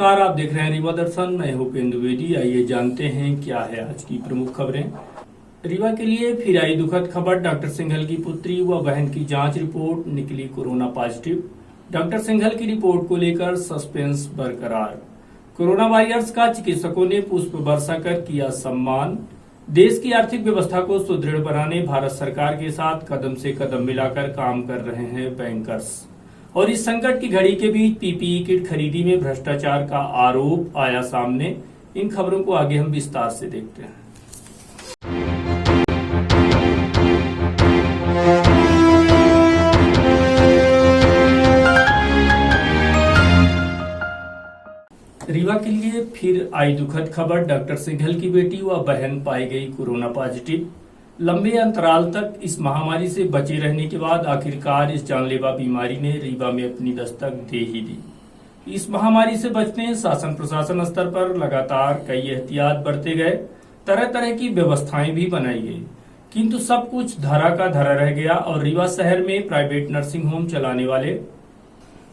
नमस्कार, आप देख रहे हैं रीवा दर्शन। मैं उपेंद्र द्विवेदी। आइए जानते हैं क्या है आज की प्रमुख खबरें। रीवा के लिए फिर आई दुखद खबर। डॉक्टर सिंघल की पुत्री व बहन की जांच रिपोर्ट निकली कोरोना पॉजिटिव। डॉक्टर सिंघल की रिपोर्ट को लेकर सस्पेंस बरकरार। कोरोना वॉरियर्स का चिकित्सकों ने पुष्प वर्षा कर किया सम्मान। देश की आर्थिक व्यवस्था को सुदृढ़ बनाने भारत सरकार के साथ कदम से कदम मिलाकर काम कर रहे हैं बैंकर्स। और इस संकट की घड़ी के बीच पीपीई किट खरीदी में भ्रष्टाचार का आरोप आया सामने। इन खबरों को आगे हम विस्तार से देखते हैं। रीवा के लिए फिर आई दुखद खबर। डॉक्टर सिंघल की बेटी व बहन पाई गई कोरोना पॉजिटिव। लंबे अंतराल तक इस महामारी से बचे रहने के बाद आखिरकार इस जानलेवा बीमारी ने रीवा में अपनी दस्तक दे ही दी। इस महामारी से बचने शासन प्रशासन स्तर पर लगातार कई एहतियात बरते गए, तरह तरह की व्यवस्थाएं भी बनाई गई, किंतु सब कुछ धरा का धरा रह गया और रीवा शहर में प्राइवेट नर्सिंग होम चलाने वाले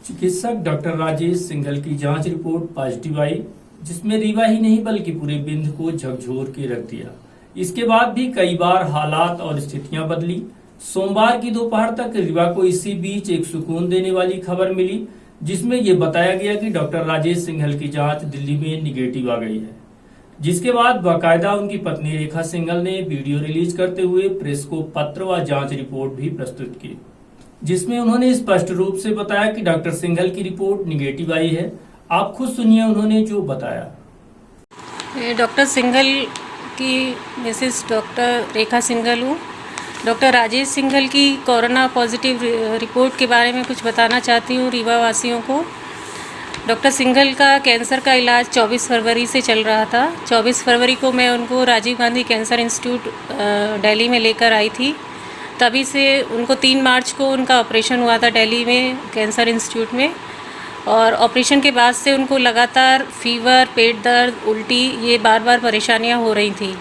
चिकित्सक डॉक्टर राजेश सिंघल की जांच रिपोर्ट पॉजिटिव आई, जिसमें रीवा ही नहीं बल्कि पूरे बिंद को झकझोर के रख दिया। इसके बाद भी कई बार हालात और स्थितियां बदली। सोमवार की दोपहर तक रीवा को इसी बीच एक सुकून देने वाली खबर मिली, जिसमें यह बताया गया कि डॉक्टर राजेश सिंघल की जांच दिल्ली में निगेटिव आ गई है। जिसके बाद बाकायदा उनकी पत्नी रेखा सिंघल ने वीडियो रिलीज करते हुए प्रेस को पत्र व जांच रिपोर्ट भी प्रस्तुत की, जिसमें उन्होंने स्पष्ट रूप से बताया कि डॉक्टर सिंघल की रिपोर्ट निगेटिव आई है। आप खुद सुनिए उन्होंने जो बताया। डॉक्टर सिंघल की मिसेस डॉक्टर रेखा सिंघल हूँ। डॉक्टर राजेश सिंघल की कोरोना पॉजिटिव रिपोर्ट के बारे में कुछ बताना चाहती हूँ रीवा वासियों को। डॉक्टर सिंघल का कैंसर का इलाज 24 फरवरी से चल रहा था। 24 फरवरी को मैं उनको राजीव गांधी कैंसर इंस्टीट्यूट दिल्ली में लेकर आई थी। तभी से उनको 3 मार्च को उनका ऑपरेशन हुआ था दिल्ली में कैंसर इंस्टीट्यूट में। और ऑपरेशन के बाद से उनको लगातार फीवर, पेट दर्द, उल्टी ये बार परेशानियां हो रही थी।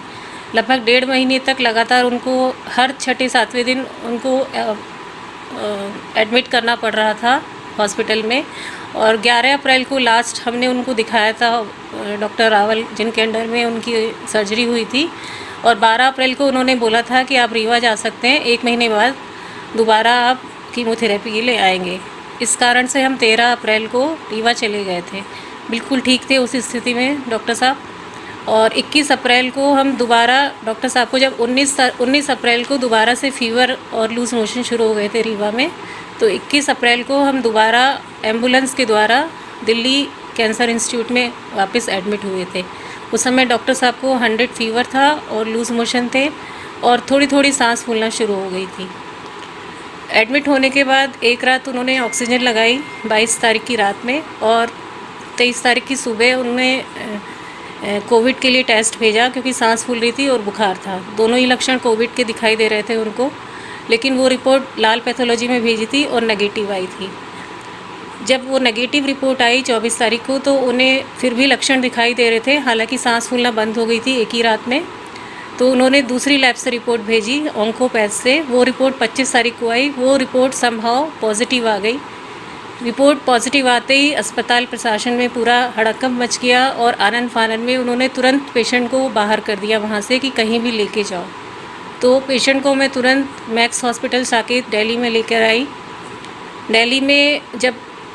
लगभग 1.5 महीने तक लगातार उनको हर छठे 7वें दिन उनको एडमिट करना पड़ रहा था हॉस्पिटल में। और 11 अप्रैल को लास्ट हमने उनको दिखाया था डॉक्टर रावल, जिनके अंडर में उनकी सर्जरी हुई थी। और 12 अप्रैल को उन्होंने बोला था कि आप रीवा जा सकते हैं, 1 महीने बाद दोबारा आप कीमोथेरेपी के लिए आएंगे। इस कारण से हम 13 अप्रैल को रीवा चले गए थे। बिल्कुल ठीक थे उस स्थिति में डॉक्टर साहब। और 21 अप्रैल को हम दोबारा डॉक्टर साहब को जब 19 अप्रैल को दोबारा से फीवर और लूज मोशन शुरू हो गए थे रीवा में, तो 21 अप्रैल को हम दोबारा एम्बुलेंस के द्वारा दिल्ली कैंसर इंस्टीट्यूट में वापस एडमिट हुए थे। उस समय डॉक्टर साहब को 100 फीवर था और लूज मोशन थे और थोड़ी थोड़ी सांस फूलना शुरू हो गई थी। एडमिट होने के बाद एक रात उन्होंने ऑक्सीजन लगाई 22 तारीख की रात में, और 23 तारीख की सुबह उन्होंने कोविड के लिए टेस्ट भेजा, क्योंकि सांस फूल रही थी और बुखार था। दोनों ही लक्षण कोविड के दिखाई दे रहे थे उनको, लेकिन वो रिपोर्ट लाल पैथोलॉजी में भेजी थी और नेगेटिव आई थी। जब वो नेगेटिव रिपोर्ट आई 24 तारीख को, तो उन्हें फिर भी लक्षण दिखाई दे रहे थे, हालांकि सांस फूलना बंद हो गई थी एक ही रात में। तो उन्होंने दूसरी लैब से रिपोर्ट भेजी ऑन्कोपैथ से। वो रिपोर्ट 25 तारीख को आई। वो रिपोर्ट समहाउ पॉजिटिव आ गई। रिपोर्ट पॉजिटिव आते ही अस्पताल प्रशासन में पूरा हड़कंप मच गया और आनन फानन में उन्होंने तुरंत पेशेंट को बाहर कर दिया वहाँ से कि कहीं भी लेके जाओ। तो पेशेंट को मैं तुरंत मैक्स हॉस्पिटल साकेत दिल्ली में लेकर आई। दिल्ली में जब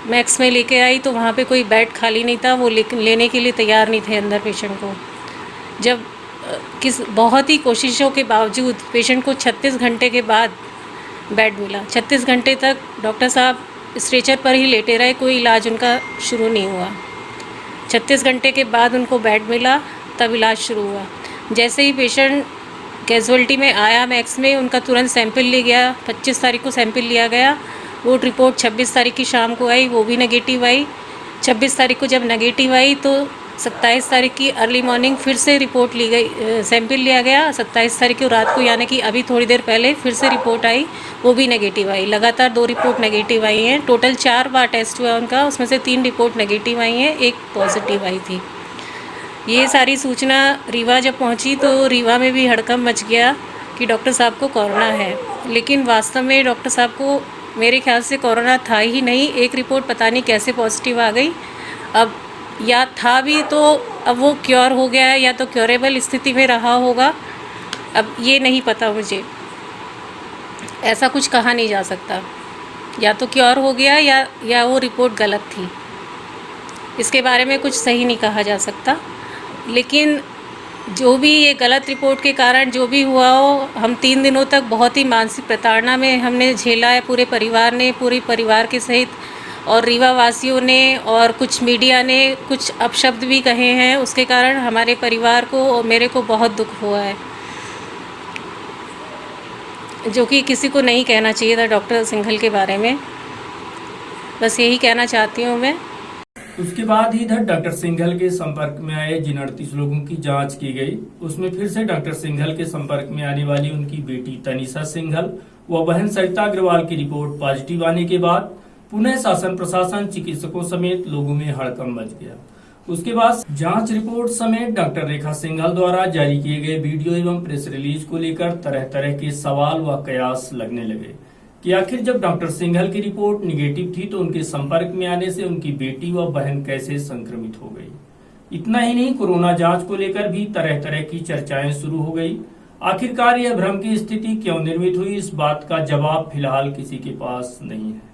मैक्स में लेके आई तो वहाँ पे कोई बेड खाली नहीं था, वो लेने के लिए तैयार नहीं थे अंदर पेशेंट को। जब बहुत ही कोशिशों के बावजूद पेशेंट को 36 घंटे के बाद बेड मिला। 36 घंटे तक डॉक्टर साहब स्ट्रेचर पर ही लेटे रहे, कोई इलाज उनका शुरू नहीं हुआ। 36 घंटे के बाद उनको बेड मिला, तब इलाज शुरू हुआ। जैसे ही पेशेंट कैजुअल्टी में आया मैक्स में, उनका तुरंत सैंपल लिया गया। 25 तारीख को सैंपल लिया गया। वो रिपोर्ट 26 तारीख की शाम को आई, वो भी नेगेटिव आई। 26 तारीख को जब नेगेटिव आई तो 27 तारीख की अर्ली मॉर्निंग फिर से रिपोर्ट ली गई, सैंपल लिया गया। 27 तारीख को रात को, यानी कि अभी थोड़ी देर पहले फिर से रिपोर्ट आई, वो भी नेगेटिव आई। लगातार 2 रिपोर्ट नेगेटिव आई हैं। टोटल 4 बार टेस्ट हुआ उनका, उसमें से 3 रिपोर्ट नेगेटिव आई हैं, 1 पॉजिटिव आई थी। ये सारी सूचना रीवा जब पहुंची तो रीवा में भी हड़कंप मच गया कि डॉक्टर साहब को कोरोना है। लेकिन वास्तव में डॉक्टर साहब को मेरे ख्याल से कोरोना था ही नहीं। एक रिपोर्ट पता नहीं कैसे पॉजिटिव आ गई। अब या था भी तो अब वो क्योर हो गया है या तो क्योरेबल स्थिति में रहा होगा, अब ये नहीं पता मुझे। ऐसा कुछ कहा नहीं जा सकता, या तो क्योर हो गया या वो रिपोर्ट गलत थी। इसके बारे में कुछ सही नहीं कहा जा सकता। लेकिन जो भी ये गलत रिपोर्ट के कारण जो भी हुआ हो, हम 3 दिनों तक बहुत ही मानसिक प्रताड़ना में हमने झेला है, पूरे परिवार ने, पूरे परिवार के सहित, और रीवा वासियों ने और कुछ मीडिया ने कुछ अपशब्द भी कहे हैं। उसके कारण हमारे परिवार को और मेरे को बहुत दुख हुआ है, जो कि किसी को नहीं कहना चाहिए था डॉक्टर सिंघल के बारे में। बस यही कहना चाहती हूँ मैं। उसके बाद ही इधर डॉक्टर सिंघल के संपर्क में आए जिन 38 लोगों की जांच की गई, उसमें फिर से डॉक्टर सिंघल के संपर्क में आने वाली उनकी बेटी तनिषा सिंघल व बहन सरिता अग्रवाल की रिपोर्ट पॉजिटिव आने के बाद पुनः शासन प्रशासन, चिकित्सकों समेत लोगों में हड़कंप मच गया। उसके बाद जांच रिपोर्ट समेत डॉक्टर रेखा सिंघल द्वारा जारी किए गए वीडियो एवं प्रेस रिलीज को लेकर तरह तरह के सवाल व कयास लगने लगे कि आखिर जब डॉक्टर सिंघल की रिपोर्ट निगेटिव थी तो उनके संपर्क में आने से उनकी बेटी व बहन कैसे संक्रमित हो गई। इतना ही नहीं, कोरोना जांच को लेकर भी तरह तरह की चर्चाएं शुरू हो गई। आखिरकार यह भ्रम की स्थिति क्यों निर्मित हुई, इस बात का जवाब फिलहाल किसी के पास नहीं है।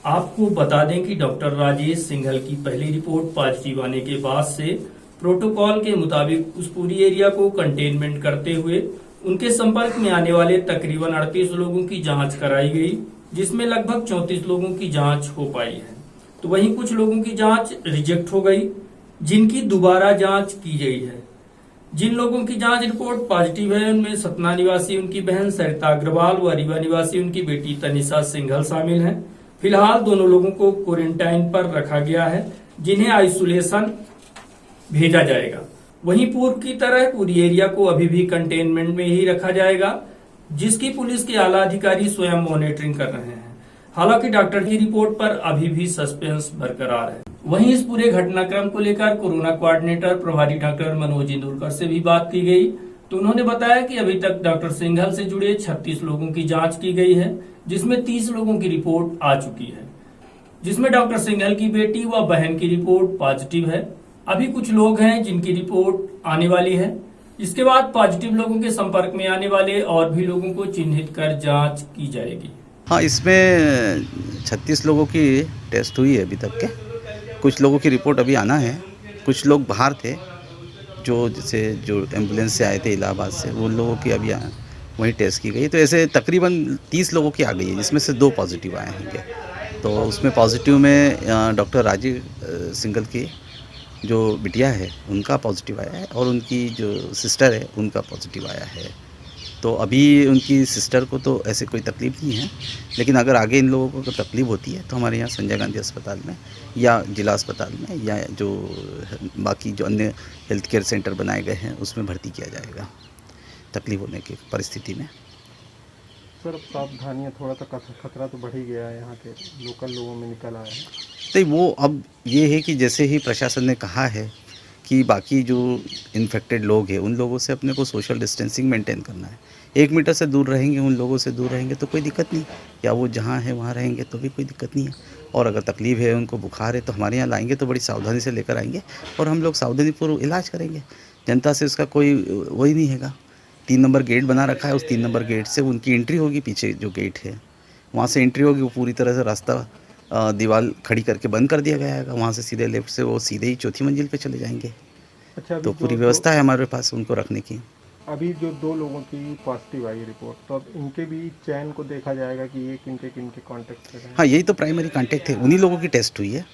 आपको बता दें कि डॉक्टर राजेश सिंघल की पहली रिपोर्ट पॉजिटिव आने के बाद से प्रोटोकॉल के मुताबिक उस पूरी एरिया को कंटेनमेंट करते हुए उनके संपर्क में आने वाले तकरीबन 38 लोगों की जांच कराई गई, जिसमें लगभग 34 लोगों की जांच हो पाई है। तो वहीं कुछ लोगों की जांच रिजेक्ट हो गई, जिनकी दोबारा जांच की गई है। जिन लोगों की जांच रिपोर्ट पॉजिटिव है उनमें सतना निवासी उनकी बहन सरिता अग्रवाल व रीवा निवासी उनकी बेटी तनिषा सिंघल शामिल हैं। फिलहाल दोनों लोगों को क्वारंटाइन पर रखा गया है, जिन्हें आइसोलेशन भेजा जाएगा। वहीं पूर्व की तरह पूरी एरिया को अभी भी कंटेनमेंट में ही रखा जाएगा, जिसकी पुलिस के आला अधिकारी स्वयं मॉनिटरिंग कर रहे हैं। हालांकि डॉक्टर की रिपोर्ट पर अभी भी सस्पेंस बरकरार है। वहीं इस पूरे घटनाक्रम को लेकर कोरोना कोऑर्डिनेटर प्रभारी डॉक्टर मनोज इंदुरकर से भी बात की गई, तो उन्होंने बताया कि अभी तक डॉक्टर सिंघल से जुड़े 36 लोगों की जांच की गई है, जिसमें 30 लोगों की रिपोर्ट आ चुकी है, जिसमें डॉक्टर सिंघल की बेटी व बहन की रिपोर्ट पॉजिटिव है। अभी कुछ लोग हैं जिनकी रिपोर्ट आने वाली है। इसके बाद पॉजिटिव लोगों के संपर्क में आने वाले और भी लोगों को चिन्हित कर जांच की जाएगी। हाँ, इसमें 36 लोगों की टेस्ट हुई है अभी तक के। कुछ लोगों की रिपोर्ट अभी आना है। कुछ लोग बाहर थे, जो एम्बुलेंस से आए थे इलाहाबाद से, वो लोगों की अभी वहीं टेस्ट की गई। तो ऐसे तकरीबन 30 लोगों की आ गई है, जिसमें से 2 पॉजिटिव आए हैं। तो उसमें पॉजिटिव में डॉक्टर राजीव सिंघल की जो बिटिया है उनका पॉजिटिव आया है, और उनकी जो सिस्टर है उनका पॉजिटिव आया है। तो अभी उनकी सिस्टर को तो ऐसे कोई तकलीफ नहीं है, लेकिन अगर आगे इन लोगों को तकलीफ होती है तो हमारे यहाँ संजय गांधी अस्पताल में या जिला अस्पताल में या जो बाकी जो अन्य हेल्थ केयर सेंटर बनाए गए हैं उसमें भर्ती किया जाएगा तकलीफ होने की परिस्थिति में। सर, सावधानियाँ, थोड़ा सा खतरा तो बढ़ ही गया है, यहाँ के लोकल लोगों में निकल आया है। तो वो अब ये है कि जैसे ही प्रशासन ने कहा है कि बाकी जो इन्फेक्टेड लोग हैं उन लोगों से अपने को सोशल डिस्टेंसिंग मेंटेन करना है, 1 मीटर से दूर रहेंगे, उन लोगों से दूर रहेंगे तो कोई दिक्कत नहीं, या वो जहाँ है वहाँ रहेंगे तो भी कोई दिक्कत नहीं है। और अगर तकलीफ़ है, उनको बुखार है, तो हमारे यहाँ लाएंगे तो बड़ी सावधानी से लेकर आएंगे और हम लोग सावधानीपूर्वक इलाज करेंगे। जनता से उसका कोई वही नहीं हैगा। 3 नंबर गेट बना रखा है, उस 3 नंबर गेट से उनकी एंट्री होगी। पीछे जो गेट है वहाँ से एंट्री होगी, वो पूरी तरह से रास्ता दीवार खड़ी करके बंद कर दिया गया है। वहाँ से सीधे लेफ्ट से वो सीधे ही 4थी मंजिल पे चले जाएंगे। अच्छा, तो पूरी व्यवस्था है हमारे पास उनको रखने की। अभी जो 2 लोगों की पॉजिटिव आई रिपोर्ट, तो अब इनके भी चयन को देखा जाएगा कि ये किनके कॉन्टेक्ट से हैं। हाँ, यही तो प्राइमरी कॉन्टेक्ट थे, उन्हीं लोगों की टेस्ट हुई है।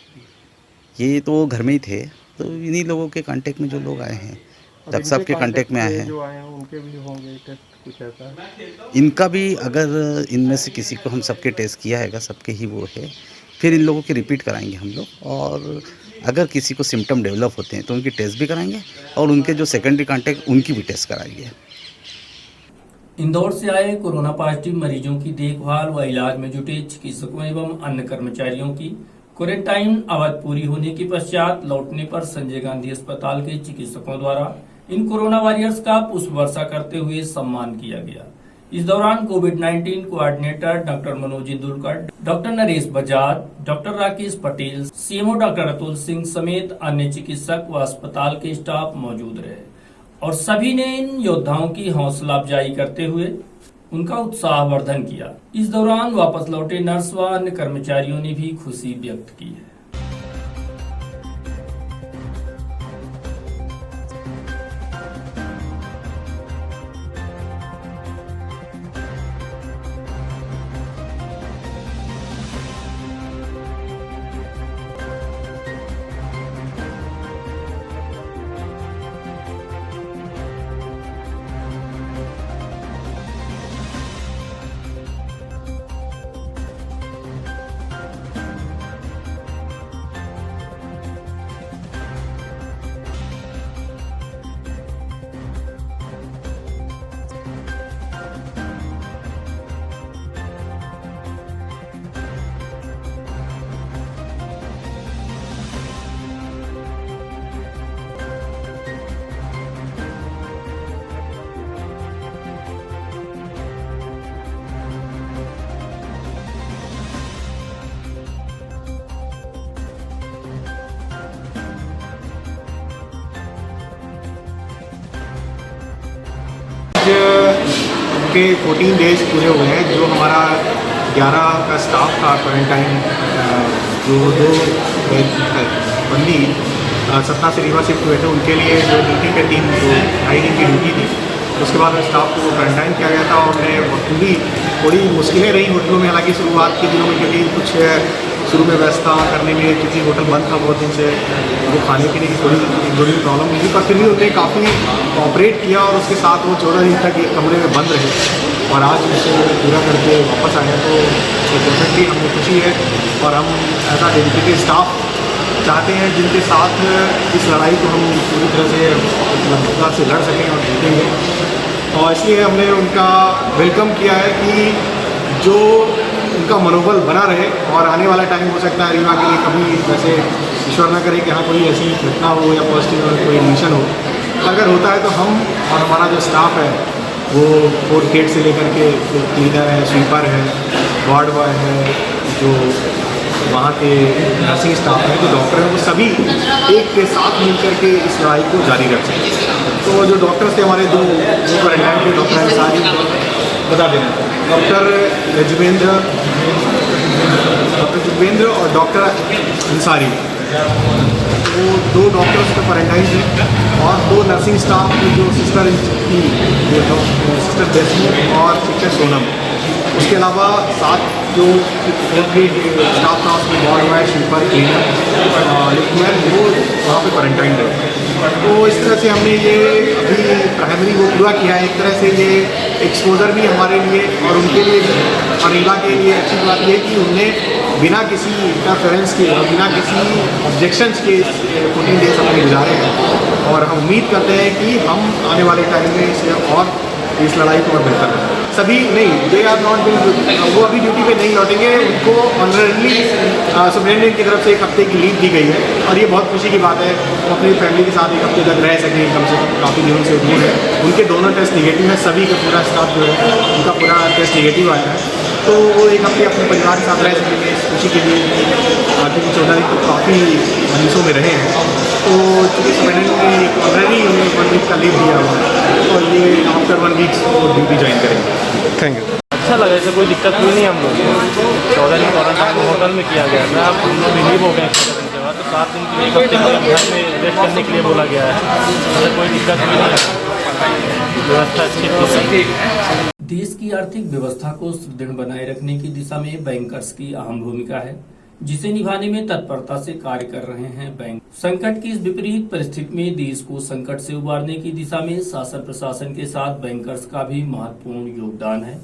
ये तो घर में ही थे, तो इन्हीं लोगों के कॉन्टेक्ट में जो लोग आए हैं, डॉक्टर साहब के कॉन्टेक्ट में आए हैं, जो आए हैं उनके भी होंगे टेस्ट, कुछ ऐसा है? इनका भी, अगर इनमें से किसी को हम सबके टेस्ट किया है, सबके ही वो है, फिर इन लोगों की रिपीट कराएंगे हम लोग। और अगर किसी को सिम्टम डेवलप होते हैं तो उनकी टेस्ट भी कराएंगे, और उनके जो सेकेंडरी कॉन्टैक्ट उनकी भी टेस्ट कराएंगे। इंदौर से आए कोरोना पॉजिटिव मरीजों की देखभाल व इलाज में जुटे चिकित्सकों एवं अन्य कर्मचारियों की क्वारंटाइन अवधि पूरी होने के पश्चात लौटने पर संजय गांधी अस्पताल के चिकित्सकों द्वारा इन कोरोना वॉरियर्स का पुष्प वर्षा करते हुए सम्मान किया गया। इस दौरान कोविड-19 coordinator doctor Manoj Indulkar, doctor Naresh Bajaj, doctor Rakesh Patel, CMO doctor Atul Singh समेत अन्य चिकित्सक व अस्पताल के स्टाफ मौजूद रहे और सभी ने इन योद्धाओं की हौसला अफजाई करते हुए उनका उत्साहवर्धन किया। इस दौरान वापस लौटे नर्स व अन्य कर्मचारियों ने भी खुशी व्यक्त की है। उनके 14 डेज पूरे हुए हैं। जो हमारा 11 का स्टाफ था क्वारंटाइन, जो 2 बंदी सतना से रीवा शिफ्ट हुए थे, उनके लिए जो ड्यूटी पे 2.5 दिन की ड्यूटी थी, उसके बाद स्टाफ को क्वारंटाइन किया गया था। और पूरी थोड़ी मुश्किलें रही होटलों में, हालांकि शुरुआत के दिनों में, क्योंकि कुछ शुरू में व्यवस्था करने में, क्योंकि होटल बंद था बहुत दिन से, वो खाने पीने की थोड़ी प्रॉब्लम हुई, पर फिर भी उन्होंने काफ़ी कोऑपरेट किया और उसके साथ वो 14 दिन तक एक कमरे में बंद रहे और आज उसे पूरा करके वापस आए हैं। तो डेफिनेटली हमें खुशी है और हम ऐसा डेडिकेटेड स्टाफ चाहते हैं जिनके साथ इस लड़ाई को हम पूरी तरह से मजबूती से लड़ सकें और जीतेंगे। और इसलिए हमने उनका वेलकम किया है कि जो उनका मनोबल बना रहे और आने वाला टाइम हो सकता है रीवा के लिए कभी वैसे ईश्वर न करे कि हाँ कोई ऐसी घटना हो या पॉजिटिव कोई एडमिशन हो, अगर होता है तो हम और हमारा जो स्टाफ है वो 4 गेट से लेकर के जो क्लीनर है, स्वीपर है, वार्ड बॉय है, जो वहाँ के नर्सिंग स्टाफ है, जो डॉक्टर हैं, वो सभी एक के साथ मिल करके इस लड़ाई को जारी रख सकें। तो जो डॉक्टर्स थे हमारे दो क्वारंटाइन के डॉक्टर हैं, सारी बता देना, डॉक्टर जुगवेंद्र और डॉक्टर अंसारी, वो 2 डॉक्टर्स तो क्वारंटाइन थे और 2 नर्सिंग स्टाफ जो सिस्टर थी, सिस्टर देशमुख और सिस्टर सोनम। उसके अलावा 7 जो स्टाफ था उसमें ward boy, sweeper, cleaner, liftman, वो वहाँ पे क्वारंटाइन रहे। तो इस तरह से हमने ये अभी प्राइमरी वो पूरा किया है। एक तरह से ये एक्सपोजर भी हमारे लिए और उनके लिए भी, और रीवा के लिए अच्छी बात ये कि उनने बिना किसी इंटरफेरेंस के और बिना किसी ऑब्जेक्शंस के 14 डेज अपने गुजारे हैं और हम उम्मीद करते हैं कि हम आने वाले टाइम में इसे और इस लड़ाई को और बेहतर करें। सभी नहीं, दे आर नॉट वो अभी ड्यूटी पे नहीं लौटेंगे, उनको ऑनरली सुप्रिटेंडेंट की तरफ से 1 हफ्ते की लीव दी गई है और ये बहुत खुशी की बात है। वो अपनी फैमिली के साथ 1 हफ्ते तक रह सकें, कम से कम काफ़ी दिनों से दूर है। उनके दोनों टेस्ट निगेटिव है, सभी का पूरा स्टाफ जो है उनका पूरा टेस्ट निगेटिव आया है, तो वो 1 हफ्ते अपने परिवार के साथ रह सकेंगे। इस खुशी के लिए आगे की 14 दिन तो काफ़ी मरीजों में रहे हैं, तो चूँकि सुप्रिटेंडेंट ने ऑलरेडी उन्हें 1 वीक का लीव दिया हुआ है और ये आफ्टर 1 वीक वो ड्यूटी ज्वाइन करेंगे। Thank you. अच्छा लगा, ऐसे कोई दिक्कत हुई नहीं हम लोग को। 14 दिन क्वारंटाइन होटल में किया गया था, अब हम लोग रिलीव हो गए 14 दिन के बाद, तो 7 दिन के लिए 1 हफ्ते के लिए घर में रेस्ट करने के लिए बोला गया है। ऐसे कोई दिक्कत हुई नहीं, व्यवस्था अच्छी थी। देश की आर्थिक व्यवस्था को सुदृढ़ बनाए रखने की दिशा में बैंकर्स की अहम भूमिका है, जिसे निभाने में तत्परता से कार्य कर रहे हैं बैंक। संकट की इस विपरीत परिस्थिति में देश को संकट से उबारने की दिशा में शासन प्रशासन के साथ बैंकर्स का भी महत्वपूर्ण योगदान है।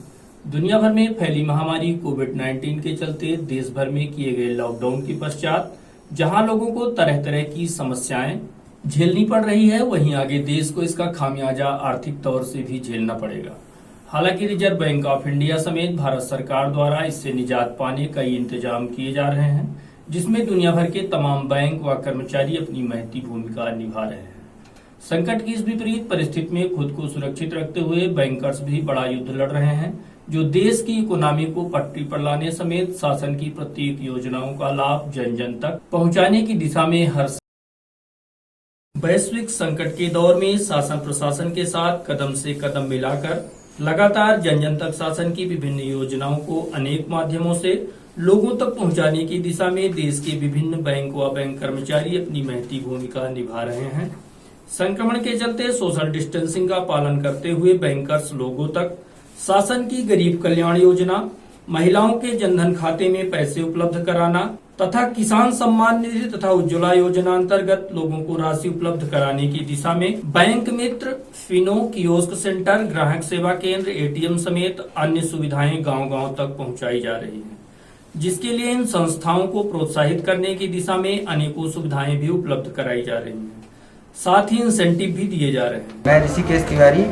दुनिया भर में फैली महामारी कोविड-19 के चलते देश भर में किए गए लॉकडाउन के पश्चात जहां लोगों को तरह तरह की समस्याएं झेलनी पड़ रही है, वहीं आगे देश को इसका खामियाजा आर्थिक तौर से भी झेलना पड़ेगा। हालांकि रिजर्व बैंक ऑफ इंडिया समेत भारत सरकार द्वारा इससे निजात पाने कई इंतजाम किए जा रहे हैं, जिसमें दुनिया भर के तमाम बैंक व कर्मचारी अपनी महती भूमिका निभा रहे हैं। संकट की इस विपरीत परिस्थिति में खुद को सुरक्षित रखते हुए बैंकर्स भी बड़ा युद्ध लड़ रहे हैं, जो देश की इकोनॉमी को पटरी पर लाने समेत शासन की प्रत्येक योजनाओं का लाभ जन जन तक पहुंचाने की दिशा में हर वैश्विक संकट के दौर में शासन प्रशासन के साथ कदम से कदम मिलाकर लगातार जन जन तक शासन की विभिन्न योजनाओं को अनेक माध्यमों से लोगों तक पहुंचाने की दिशा में देश के विभिन्न बैंक व बैंक कर्मचारी अपनी महती भूमिका निभा रहे हैं। संक्रमण के चलते सोशल डिस्टेंसिंग का पालन करते हुए बैंकर्स लोगों तक शासन की गरीब कल्याण योजना, महिलाओं के जनधन खाते में पैसे उपलब्ध कराना तथा किसान सम्मान निधि तथा उज्ज्वला योजना अंतर्गत लोगों को राशि उपलब्ध कराने की दिशा में बैंक मित्र, फिनो, कियोस्क सेंटर, ग्राहक सेवा केंद्र, एटीएम समेत अन्य सुविधाएं गांव-गांव तक पहुंचाई जा रही हैं, जिसके लिए इन संस्थाओं को प्रोत्साहित करने की दिशा में अनेकों सुविधाएं भी उपलब्ध कराई जा रही हैं, साथ ही इंसेंटिव भी दिए जा रहे हैं। मैं ऋषिकेश तिवारी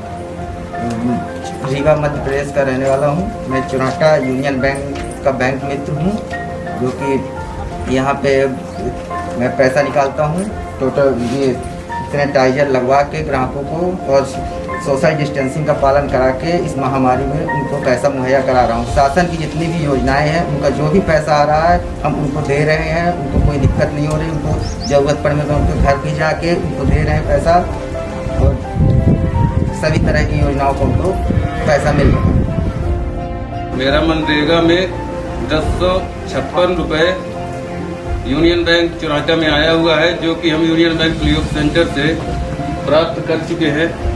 रीवा मध्य प्रदेश का रहने वाला हूँ। मैं चुनाटा यूनियन बैंक का बैंक मित्र हूँ, जो कि यहाँ पे मैं पैसा निकालता हूँ। टोटल ये सैनिटाइजर लगवा के ग्राहकों को और सोशल डिस्टेंसिंग का पालन करा के इस महामारी में उनको पैसा मुहैया करा रहा हूँ। शासन की जितनी भी योजनाएं हैं उनका जो भी पैसा आ रहा है हम उनको दे रहे हैं, उनको कोई दिक्कत नहीं हो रही। उनको ज़रूरत पड़ने में उनके घर भी जाके उनको दे रहे हैं पैसा, और सभी तरह की योजनाओं को उनको पैसा मिल रहा है। मेरा मनरेगा में 1056 रुपये यूनियन बैंक चुनाटा में आया हुआ है, जो कि हम यूनियन बैंक क्लियोप सेंटर से प्राप्त कर चुके हैं।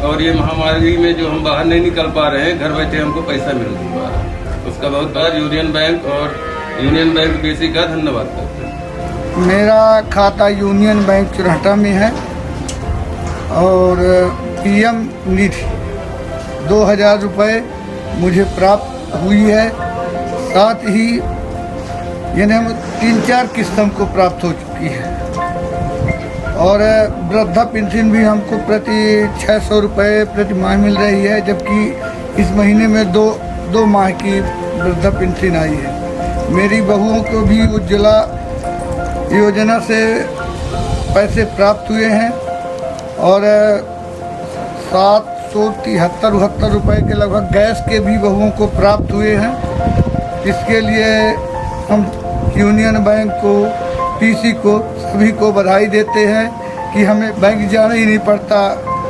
और ये महामारी में जो हम बाहर नहीं निकल पा रहे हैं, घर बैठे हमको पैसा मिल पा रहा है, उसका बहुत बहुत यूनियन बैंक और यूनियन बैंक बीसी का धन्यवाद करते हैं। मेरा खाता यूनियन बैंक चुनाटा में है और पीएम निधि 2000 रुपये मुझे प्राप्त हुई है। साथ ही यानी हम 3-4 किस्तों को प्राप्त हो चुकी है, और वृद्धा पेंशन भी हमको प्रति 600 रुपये प्रति माह मिल रही है, जबकि इस महीने में दो माह की वृद्धा पेंशन आई है। मेरी बहुओं को भी उज्ज्वला योजना से पैसे प्राप्त हुए हैं, और 773 रुपये के लगभग गैस के भी बहुओं को प्राप्त हुए हैं। इसके लिए हम यूनियन बैंक को, पीसी को, सभी को बधाई देते हैं कि हमें बैंक जाना ही नहीं पड़ता।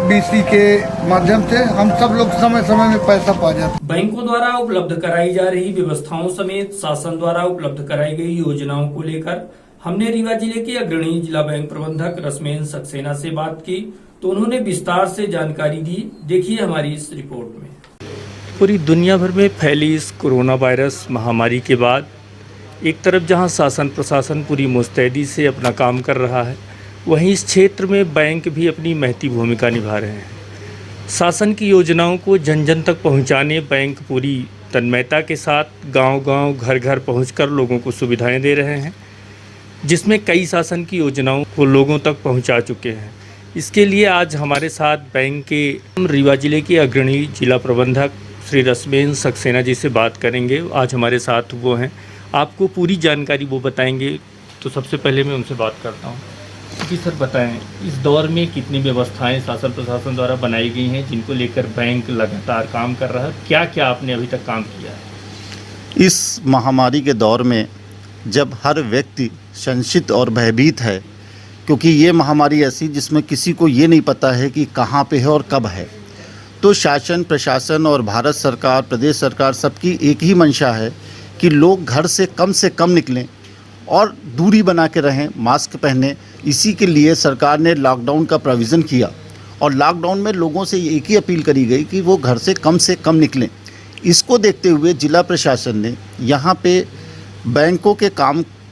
बीसी के माध्यम से हम सब लोग समय समय में पैसा पा जाते हैं। बैंकों द्वारा उपलब्ध कराई जा रही व्यवस्थाओं समेत शासन द्वारा उपलब्ध कराई गई योजनाओं को लेकर हमने रीवा जिले के अग्रणी जिला बैंक प्रबंधक रश्मेन सक्सेना से बात की, तो उन्होंने विस्तार से जानकारी दी। देखिए हमारी इस रिपोर्ट में। पूरी दुनिया भर में फैली इस कोरोना वायरस महामारी के बाद एक तरफ जहां शासन प्रशासन पूरी मुस्तैदी से अपना काम कर रहा है, वहीं इस क्षेत्र में बैंक भी अपनी महती भूमिका निभा रहे हैं। शासन की योजनाओं को जन जन तक पहुंचाने बैंक पूरी तन्मयता के साथ गांव-गांव, घर-घर पहुंचकर लोगों को सुविधाएं दे रहे हैं, जिसमें कई शासन की योजनाओं को लोगों तक पहुंचा चुके हैं। इसके लिए आज हमारे साथ बैंक के रीवा जिले के अग्रणी जिला प्रबंधक श्री रश्मेन सक्सेना जी से बात करेंगे। आज हमारे साथ वो हैं, आपको पूरी जानकारी वो बताएंगे। तो सबसे पहले मैं उनसे बात करता हूँ जी। सर बताएं, इस दौर में कितनी व्यवस्थाएं शासन प्रशासन द्वारा बनाई गई हैं जिनको लेकर बैंक लगातार काम कर रहा है, क्या क्या आपने अभी तक काम किया है? इस महामारी के दौर में जब हर व्यक्ति संचित और भयभीत है, क्योंकि ये महामारी ऐसी जिसमें किसी को ये नहीं पता है कि कहाँ पे है और कब है, तो शासन प्रशासन और भारत सरकार, प्रदेश सरकार सबकी एक ही मंशा है कि लोग घर से कम निकलें और दूरी बना के रहें, मास्क पहनें। इसी के लिए सरकार ने लॉकडाउन का प्रोविज़न किया, और लॉकडाउन में लोगों से एक ही अपील करी गई कि वो घर से कम निकलें। इसको देखते हुए जिला प्रशासन ने यहाँ पे बैंकों के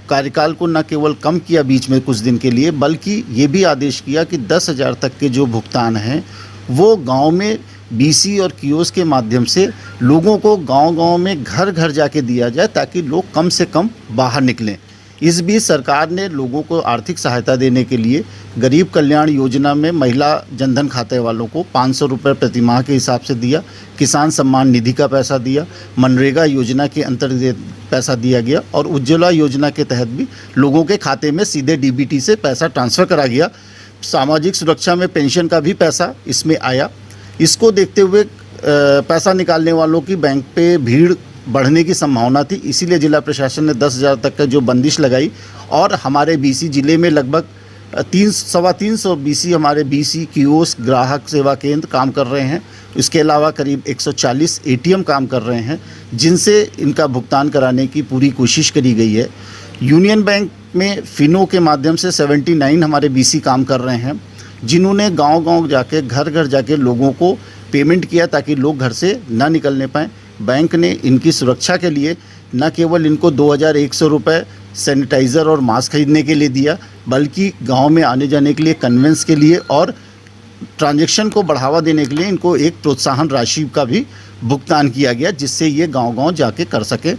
कार्यकाल को न केवल कम किया बीच में कुछ दिन के लिए, बल्कि ये भी आदेश किया कि 10,000 तक के जो भुगतान हैं वो गांव में बीसी और कियोस्क के माध्यम से लोगों को गांव-गांव में घर जाके दिया जाए, ताकि लोग कम से कम बाहर निकलें। इस बीच सरकार ने लोगों को आर्थिक सहायता देने के लिए गरीब कल्याण योजना में महिला जनधन खाते वालों को 500 रुपये प्रति माह के हिसाब से दिया, किसान सम्मान निधि का पैसा दिया, मनरेगा योजना के अंतर्गत पैसा दिया गया, और उज्ज्वला योजना के तहत भी लोगों के खाते में सीधे डीबीटी से पैसा ट्रांसफ़र करा गया, सामाजिक सुरक्षा में पेंशन का भी पैसा इसमें आया। इसको देखते हुए पैसा निकालने वालों की बैंक पे भीड़ बढ़ने की संभावना थी, इसीलिए जिला प्रशासन ने 10,000 तक का जो बंदिश लगाई और हमारे बीसी जिले में लगभग 300-325 बीसी हमारे बीसी कियोस्क ग्राहक सेवा केंद्र काम कर रहे हैं। इसके अलावा करीब 140 एटीएम काम कर रहे हैं जिनसे इनका भुगतान कराने की पूरी कोशिश करी गई है। यूनियन बैंक में फिनो के माध्यम से 79 हमारे बीसी काम कर रहे हैं जिन्होंने गांव-गांव जाके घर-घर जाके लोगों को पेमेंट किया ताकि लोग घर से ना निकलने पाएँ। बैंक ने इनकी सुरक्षा के लिए न केवल इनको 2,100 रुपये सैनिटाइज़र और मास्क खरीदने के लिए दिया, बल्कि गांव में आने जाने के लिए कन्वेंस के लिए और ट्रांजैक्शन को बढ़ावा देने के लिए इनको एक प्रोत्साहन राशि का भी भुगतान किया गया, जिससे ये गांव-गांव जाके कर सके।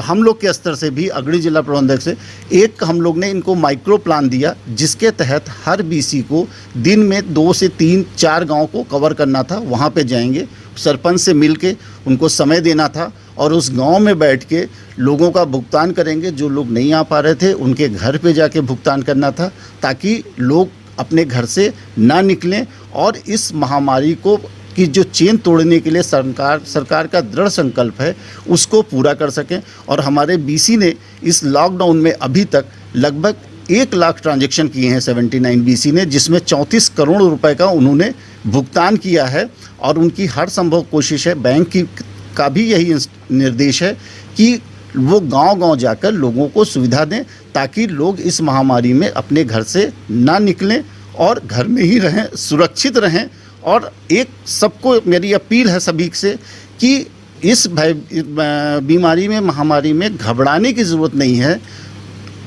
हम लोग के स्तर से भी अग्रणी जिला प्रबंधक से एक हम लोग ने इनको माइक्रो प्लान दिया, जिसके तहत हर बीसी को दिन में 2 से 3-4 गांव को कवर करना था। वहां पे जाएंगे, सरपंच से मिल के उनको समय देना था और उस गांव में बैठ के लोगों का भुगतान करेंगे। जो लोग नहीं आ पा रहे थे उनके घर पे जाके भुगतान करना था ताकि लोग अपने घर से ना निकलें और इस महामारी को की जो चेन तोड़ने के लिए सरकार का दृढ़ संकल्प है उसको पूरा कर सकें। और हमारे बीसी ने इस लॉकडाउन में अभी तक लगभग 1 लाख ट्रांजैक्शन किए हैं 79 बीसी ने, जिसमें 34 करोड़ रुपए का उन्होंने भुगतान किया है। और उनकी हर संभव कोशिश है, बैंक का भी यही निर्देश है कि वो गांव-गांव जाकर लोगों को सुविधा दें ताकि लोग इस महामारी में अपने घर से ना निकलें और घर में ही रहें, सुरक्षित रहें। और एक सबको मेरी अपील है सभी से कि इस बीमारी में, महामारी में घबराने की ज़रूरत नहीं है।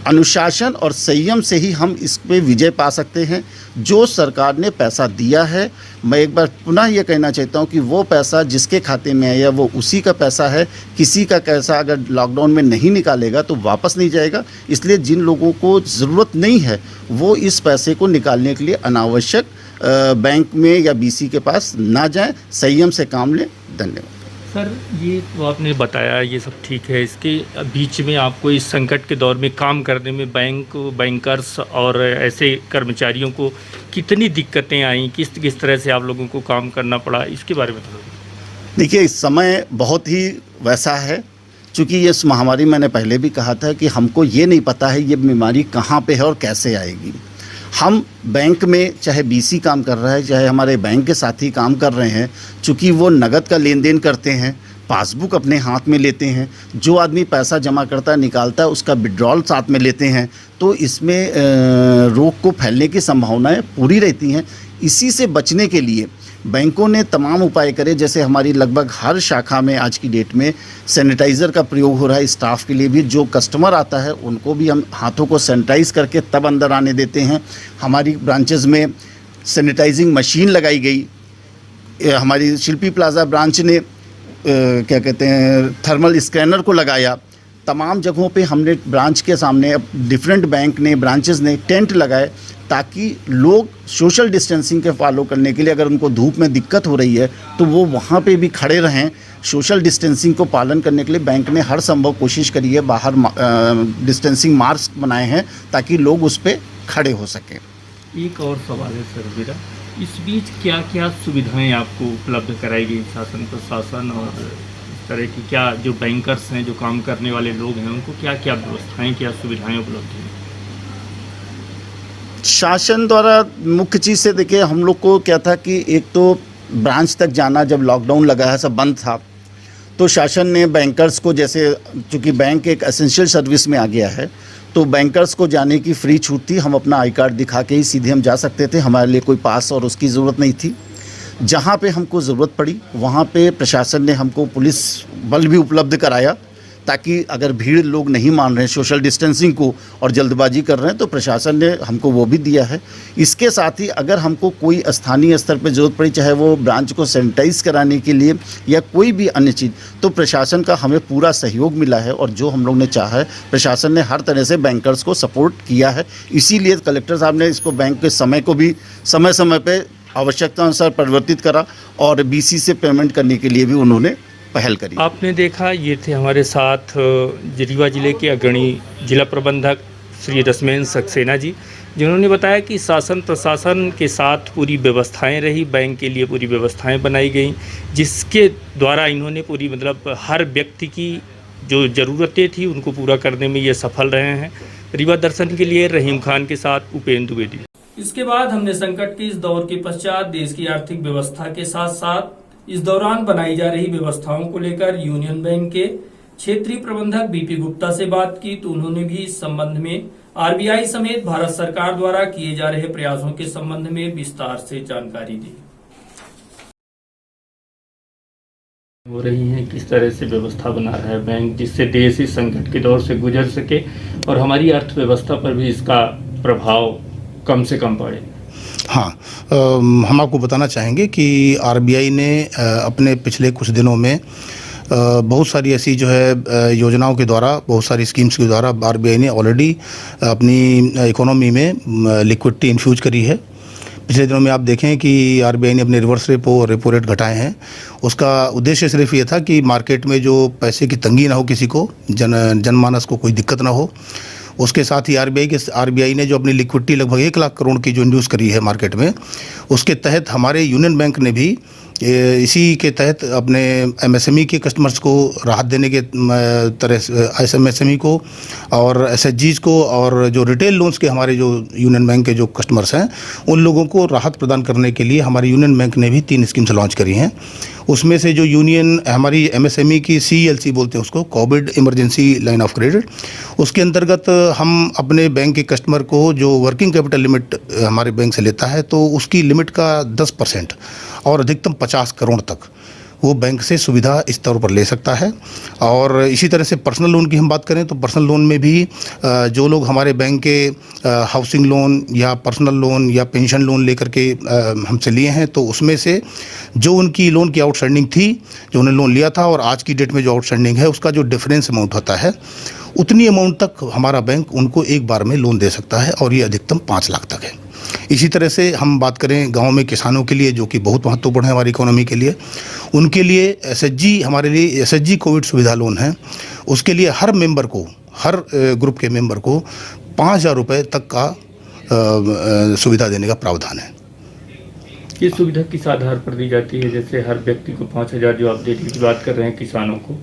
अनुशासन और संयम से ही हम इस पे विजय पा सकते हैं। जो सरकार ने पैसा दिया है, मैं एक बार पुनः ये कहना चाहता हूँ कि वो पैसा जिसके खाते में आया वो उसी का पैसा है। किसी का पैसा अगर लॉकडाउन में नहीं निकालेगा तो वापस नहीं जाएगा। इसलिए जिन लोगों को ज़रूरत नहीं है वो इस पैसे को निकालने के लिए अनावश्यक बैंक में या बीसी के पास ना जाएं, संयम से काम लें। धन्यवाद। सर, ये तो आपने बताया, ये सब ठीक है। इसके बीच में आपको इस संकट के दौर में काम करने में बैंकर्स और ऐसे कर्मचारियों को कितनी दिक्कतें आई, किस तरह से आप लोगों को काम करना पड़ा, इसके बारे में थोड़ा। देखिए, इस समय बहुत ही वैसा है, चूँकि ये महामारी मैंने पहले भी कहा था कि हमको ये नहीं पता है ये बीमारी कहाँ पे है और कैसे आएगी। हम बैंक में चाहे बीसी काम कर रहा है, चाहे हमारे बैंक के साथी काम कर रहे हैं, चूँकि वो नगद का लेन देन करते हैं, पासबुक अपने हाथ में लेते हैं, जो आदमी पैसा जमा करता है निकालता है उसका विड्रॉल साथ में लेते हैं, तो इसमें रोग को फैलने की संभावनाएं पूरी रहती हैं। इसी से बचने के लिए बैंकों ने तमाम उपाय करे, जैसे हमारी लगभग हर शाखा में आज की डेट में सैनिटाइज़र का प्रयोग हो रहा है। स्टाफ के लिए भी, जो कस्टमर आता है उनको भी हम हाथों को सैनिटाइज़ करके तब अंदर आने देते हैं। हमारी ब्रांचेज़ में सैनिटाइजिंग मशीन लगाई गई। हमारी शिल्पी प्लाजा ब्रांच ने क्या कहते हैं थर्मल स्कैनर को लगाया। तमाम जगहों पे हमने ब्रांच के सामने, डिफरेंट बैंक ने, ब्रांचेज़ ने टेंट लगाए ताकि लोग सोशल डिस्टेंसिंग के फॉलो करने के लिए, अगर उनको धूप में दिक्कत हो रही है तो वो वहाँ पे भी खड़े रहें। सोशल डिस्टेंसिंग को पालन करने के लिए बैंक ने हर संभव कोशिश करी है, बाहर डिस्टेंसिंग मार्क्स बनाए हैं ताकि लोग उस पर खड़े हो सकें। एक और सवाल है सर मेरा, इस बीच क्या क्या सुविधाएं आपको उपलब्ध कराई गई शासन प्रशासन और इस तरह की, क्या जो बैंकर्स हैं, जो काम करने वाले लोग हैं, उनको क्या क्या व्यवस्थाएं, क्या सुविधाएं उपलब्ध हैं? शासन द्वारा मुख्य चीज़ से देखिए, हम लोग को क्या था कि एक तो ब्रांच तक जाना, जब लॉकडाउन लगा है सब बंद था, तो शासन ने बैंकर्स को, जैसे चूँकि बैंक एक एसेंशियल सर्विस में आ गया है तो बैंकर्स को जाने की फ्री छूट थी। हम अपना आई कार्ड दिखा के ही सीधे हम जा सकते थे, हमारे लिए कोई पास और उसकी ज़रूरत नहीं थी। जहाँ पे हमको ज़रूरत पड़ी वहाँ पे प्रशासन ने हमको पुलिस बल भी उपलब्ध कराया ताकि अगर भीड़ लोग नहीं मान रहे हैं सोशल डिस्टेंसिंग को और जल्दबाजी कर रहे हैं तो प्रशासन ने हमको वो भी दिया है। इसके साथ ही अगर हमको कोई स्थानीय स्तर पर ज़रूरत पड़ी, चाहे वो ब्रांच को सैनिटाइज़ कराने के लिए या कोई भी अन्य चीज़, तो प्रशासन का हमें पूरा सहयोग मिला है और जो हम लोग ने चाहा है प्रशासन ने हर तरह से बैंकर्स को सपोर्ट किया है। इसीलिए कलेक्टर साहब ने इसको बैंक के समय को भी समय समय पर आवश्यकता अनुसार परिवर्तित करा और बीसी से पेमेंट करने के लिए भी उन्होंने पहल करी। आपने देखा, ये थे हमारे साथ रीवा जिले के अग्रणी जिला प्रबंधक श्री रसमेन सक्सेना जी, जिन्होंने बताया कि शासन प्रशासन के साथ पूरी व्यवस्थाएं रही, बैंक के लिए पूरी व्यवस्थाएं बनाई गई, जिसके द्वारा इन्होंने पूरी मतलब हर व्यक्ति की जो ज़रूरतें थी उनको पूरा करने में ये सफल रहे हैं। रीवा दर्शन के लिए रहीम खान के साथ उपेंद्र द्विवेदी। इसके बाद हमने संकट के इस दौर के पश्चात देश की आर्थिक व्यवस्था के साथ साथ इस दौरान बनाई जा रही व्यवस्थाओं को लेकर यूनियन बैंक के क्षेत्रीय प्रबंधक बीपी गुप्ता से बात की, तो उन्होंने भी इस संबंध में आरबीआई समेत भारत सरकार द्वारा किए जा रहे प्रयासों के संबंध में विस्तार से जानकारी दी। हो रही है किस तरह से व्यवस्था बना रहा है बैंक, जिससे देश इस संकट के दौर से गुजर सके और हमारी अर्थव्यवस्था पर भी इसका प्रभाव कम से कम पड़े। हाँ, हम आपको बताना चाहेंगे कि आरबीआई ने अपने पिछले कुछ दिनों में बहुत सारी ऐसी जो है योजनाओं के द्वारा, बहुत सारी स्कीम्स के द्वारा आरबीआई ने ऑलरेडी अपनी इकोनॉमी में लिक्विडिटी इन्फ्यूज करी है। पिछले दिनों में आप देखें कि आरबीआई ने अपने रिवर्स रेपो रेट घटाए हैं। उसका उद्देश्य सिर्फ ये था कि मार्केट में जो पैसे की तंगी ना हो, किसी को जनमानस को कोई दिक्कत ना हो। उसके साथ ही आरबीआई ने जो अपनी लिक्विडिटी लगभग 1 लाख करोड़ की जो इंड्यूस करी है मार्केट में, उसके तहत हमारे यूनियन बैंक ने भी इसी के तहत अपने एमएसएमई के कस्टमर्स को राहत देने के तरह एमएसएमई को और एसएचजीज को और जो रिटेल लोन्स के हमारे जो यूनियन बैंक के जो कस्टमर्स हैं उन लोगों को राहत प्रदान करने के लिए हमारे यूनियन बैंक ने भी 3 स्कीम्स लॉन्च करी हैं। उसमें से जो यूनियन हमारी एमएसएमई की CELC बोलते हैं उसको, Covid emergency line of credit, उसके अंतर्गत हम अपने बैंक के कस्टमर को जो वर्किंग कैपिटल लिमिट हमारे बैंक से लेता है तो उसकी लिमिट का 10% और अधिकतम 50 करोड़ तक वो बैंक से सुविधा इस तौर पर ले सकता है। और इसी तरह से पर्सनल लोन की हम बात करें तो पर्सनल लोन में भी जो लोग हमारे बैंक के हाउसिंग लोन या पर्सनल लोन या पेंशन लोन लेकर के हमसे लिए हैं तो उसमें से जो उनकी लोन की आउटस्टैंडिंग थी, जो उन्होंने लोन लिया था और आज की डेट में जो आउटस्टैंडिंग है उसका जो डिफरेंस अमाउंट होता है उतनी अमाउंट तक हमारा बैंक उनको एक बार में लोन दे सकता है और ये अधिकतम 5 लाख तक है। इसी तरह से हम बात करें गांव में किसानों के लिए, जो कि बहुत महत्वपूर्ण है हमारी इकोनॉमी के लिए, उनके लिए एसएचजी, हमारे लिए एसएचजी कोविड सुविधा लोन है। उसके लिए हर मेंबर को, हर ग्रुप के मेंबर को 5,000 रुपये तक का सुविधा देने का प्रावधान है। ये सुविधा किस आधार पर दी जाती है? जैसे हर व्यक्ति को 5,000 जो आप देने की बात कर रहे हैं, किसानों को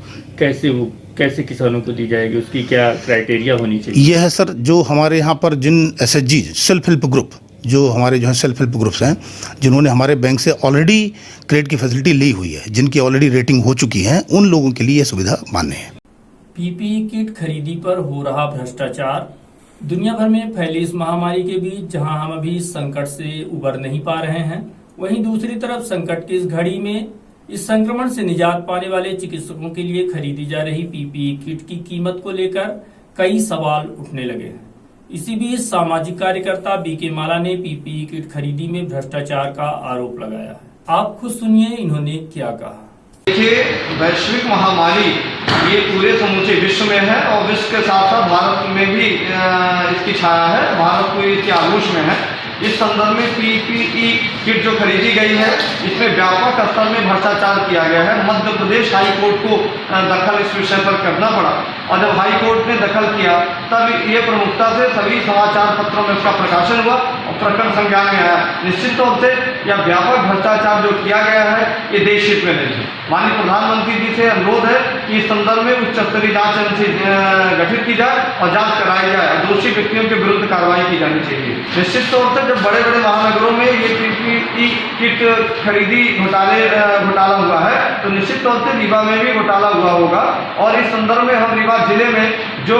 कैसे किसानों को दी जाएगी, उसकी क्या क्राइटेरिया होनी चाहिए? यह है सर, जो हमारे यहाँ पर जिन एसएचजी सेल्फ हेल्प ग्रुप, जो हमारे जो है सेल्फ हेल्प ग्रुप्स हैं, जिन्होंने हमारे बैंक से ऑलरेडी क्रेडिट की फैसिलिटी ली हुई है, जिनकी ऑलरेडी रेटिंग हो चुकी है, उन लोगों के लिए यह सुविधा मान्य है। पीपीई किट खरीदी पर हो रहा भ्रष्टाचार। दुनिया भर में फैली इस महामारी के बीच जहां हम अभी इस संकट से उबर नहीं पा रहे हैं, वहीं दूसरी तरफ संकट की इस घड़ी में इस संक्रमण से निजात पाने वाले चिकित्सकों के लिए खरीदी जा रही पीपीई किट की कीमत को लेकर कई सवाल उठने लगे हैं। इसी बीच सामाजिक कार्यकर्ता बीके माला ने पीपीई किट खरीदी में भ्रष्टाचार का आरोप लगाया है। आप खुद सुनिए इन्होंने क्या कहा। देखिए, वैश्विक महामारी ये पूरे समूचे विश्व में है और विश्व के साथ साथ भारत में भी इसकी छाया है, भारत को इसके आगोश में है। इस संदर्भ में पीपीई किट जो खरीदी गई है, इसमें व्यापक स्तर में भ्रष्टाचार किया गया है। मध्य प्रदेश हाई कोर्ट को दखल इस विषय पर करना पड़ा और जब हाई कोर्ट ने दखल किया तब ये प्रमुखता से सभी समाचार पत्रों में उसका प्रकाशन हुआ और प्रकरण संज्ञान में आया। निश्चित तौर से यह व्यापक भ्रष्टाचार जो किया गया है ये देश हित में नहीं है। माननीय प्रधानमंत्री जी से अनुरोध है कि इस संदर्भ में उच्च स्तरीय जांच एजेंसी गठित की जाए और जांच कराई जाए और दोषी व्यक्तियों के विरुद्ध कार्रवाई की जानी चाहिए। निश्चित तौर से जब बड़े बड़े महानगरों में ये पीपीई किट खरीदी घोटाला हुआ है तो निश्चित तौर से रीवा में भी घोटाला हुआ होगा और इस संदर्भ में हम रीवा जिले में जो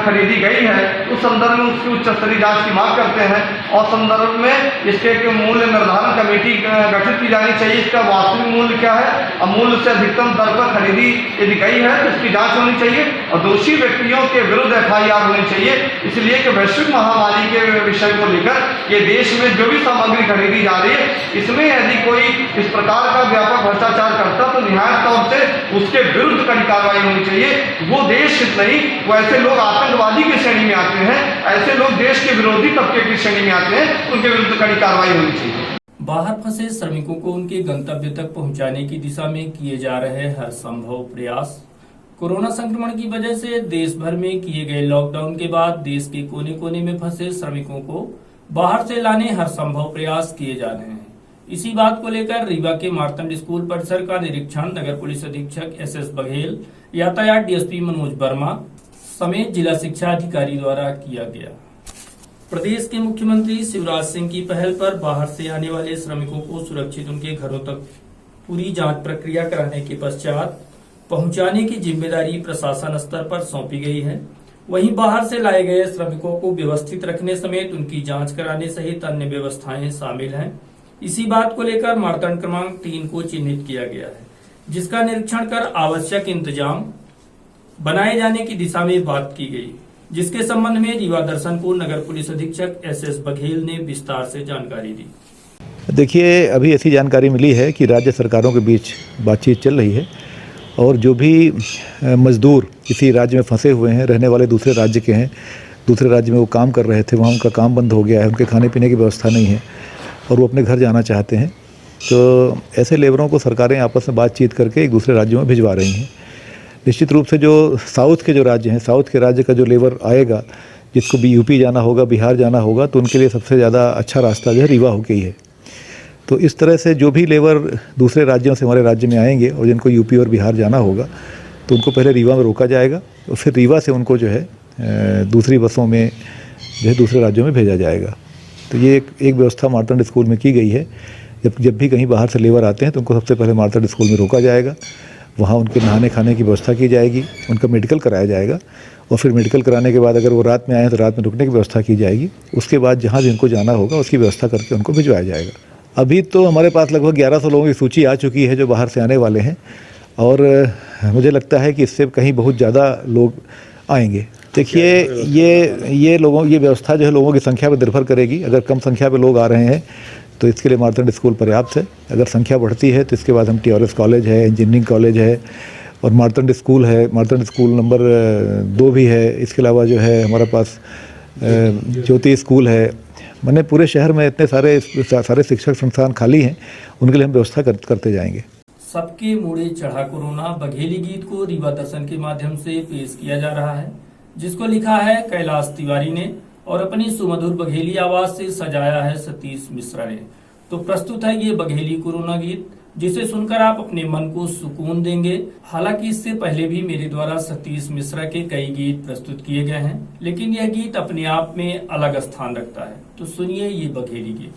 खरीदी गई है उस संदर्भ में उसकी उच्च स्तरीय जांच की मांग करते हैं और संदर्भ में इसके मूल्य निर्धारण कमेटी गठित की जानी चाहिए। इसका वास्तविक मूल्य क्या है और मूल्य से अधिकतम दर पर खरीदी यदि गई है तो इसकी जांच होनी चाहिए और दोषी व्यक्तियों के विरुद्ध FIR होनी चाहिए। इसलिए कि वैश्विक महामारी के विषय को लेकर ये देश में जो भी सामग्री खरीदी जा रही है इसमें यदि कोई इस प्रकार का व्यापक भ्रष्टाचार करता तो निहायत तौर से उसके विरुद्ध कड़ी कार्रवाई होनी चाहिए। वो देश हित नहीं, वो ऐसे लोग आतंकवादी की श्रेणी में आते हैं, ऐसे लोग देश के विरोधी तबके की श्रेणी में आते हैं, उनके विरुद्ध कड़ी कार्रवाई होनी चाहिए। बाहर फंसे श्रमिकों को उनके गंतव्य तक पहुंचाने की दिशा में किए जा रहे हर संभव प्रयास। कोरोना संक्रमण की वजह से देश भर में किए गए लॉकडाउन के बाद देश के कोने कोने में फंसे श्रमिकों को बाहर से लाने हर संभव प्रयास किए जा रहे हैं। इसी बात को लेकर रीवा के मार्तंड स्कूल परिसर का निरीक्षण नगर पुलिस अधीक्षक SS बघेल, यातायात DSP मनोज वर्मा समेत जिला शिक्षा अधिकारी द्वारा किया गया। प्रदेश के मुख्यमंत्री शिवराज सिंह की पहल पर बाहर से आने वाले श्रमिकों को सुरक्षित उनके घरों तक पूरी जांच प्रक्रिया कराने के पश्चात पहुंचाने की जिम्मेदारी प्रशासन स्तर पर सौंपी गई है। वहीं बाहर से लाए गए श्रमिकों को व्यवस्थित रखने समेत उनकी जांच कराने सहित अन्य व्यवस्थाएं शामिल हैं। इसी बात को लेकर मार्तंड क्रमांक 3 को चिन्हित किया गया है, जिसका निरीक्षण कर आवश्यक इंतजाम बनाए जाने की दिशा में बात की गई, जिसके संबंध में रीवा दर्शन को नगर पुलिस अधीक्षक SS बघेल ने विस्तार से जानकारी दी। देखिए, अभी ऐसी जानकारी मिली है कि राज्य सरकारों के बीच बातचीत चल रही है और जो भी मजदूर किसी राज्य में फंसे हुए हैं, रहने वाले दूसरे राज्य के हैं, दूसरे राज्य में वो काम कर रहे थे, वहाँ उनका काम बंद हो गया है, उनके खाने पीने की व्यवस्था नहीं है और वो अपने घर जाना चाहते हैं, तो ऐसे लेबरों को सरकारें आपस में बातचीत करके एक दूसरे राज्यों में भिजवा रही हैं। निश्चित रूप से जो साउथ के जो राज्य हैं, साउथ के राज्य का जो लेबर आएगा, जिसको भी UP जाना होगा, बिहार जाना होगा, तो उनके लिए सबसे ज़्यादा अच्छा रास्ता जो है रीवा होके ही है। तो इस तरह से जो भी लेबर दूसरे राज्यों से हमारे राज्य में आएंगे और जिनको UP और बिहार जाना होगा, तो उनको पहले रीवा में रोका जाएगा और फिर रीवा से उनको जो है दूसरी बसों में जो है दूसरे राज्यों में भेजा जाएगा। तो ये एक व्यवस्था मार्तंड स्कूल में की गई है। जब भी कहीं बाहर से लेबर आते हैं तो उनको सबसे पहले मार्तंड स्कूल में रोका जाएगा, वहाँ उनके नहाने खाने की व्यवस्था की जाएगी, उनका मेडिकल कराया जाएगा और फिर मेडिकल कराने के बाद अगर वो रात में आए तो रात में रुकने की व्यवस्था की जाएगी। उसके बाद जहाँ जिनको जाना होगा उसकी व्यवस्था करके उनको भिजवाया जाएगा। अभी तो हमारे पास लगभग 1100 लोगों की सूची आ चुकी है जो बाहर से आने वाले हैं और मुझे लगता है कि इससे कहीं बहुत ज़्यादा लोग आएंगे। देखिए, ये व्यवस्था जो है लोगों की संख्या पर निर्भर करेगी। अगर कम संख्या पे लोग आ रहे हैं तो इसके लिए मार्तंड स्कूल पर्याप्त है। अगर संख्या बढ़ती है तो इसके बाद हम TRS कॉलेज है, इंजीनियरिंग कॉलेज है और मार्तंड स्कूल है, मार्तंड स्कूल नंबर 2 भी है। इसके अलावा जो है हमारे पास ज्योति स्कूल है। मैंने पूरे शहर में इतने सारे शिक्षक संस्थान खाली हैं, उनके लिए हम व्यवस्था करते जाएंगे। सबके मुड़े चढ़ा कोरोना बघेली गीत को रीवा दर्शन के माध्यम से पेश किया जा रहा है, जिसको लिखा है कैलाश तिवारी ने और अपनी सुमधुर बघेली आवाज से सजाया है सतीश मिश्रा ने। तो प्रस्तुत है ये बघेली कोरोना गीत, जिसे सुनकर आप अपने मन को सुकून देंगे। हालांकि इससे पहले भी मेरे द्वारा सतीश मिश्रा के कई गीत प्रस्तुत किए गए हैं, लेकिन यह गीत अपने आप में अलग स्थान रखता है। तो सुनिए ये बघेली गीत।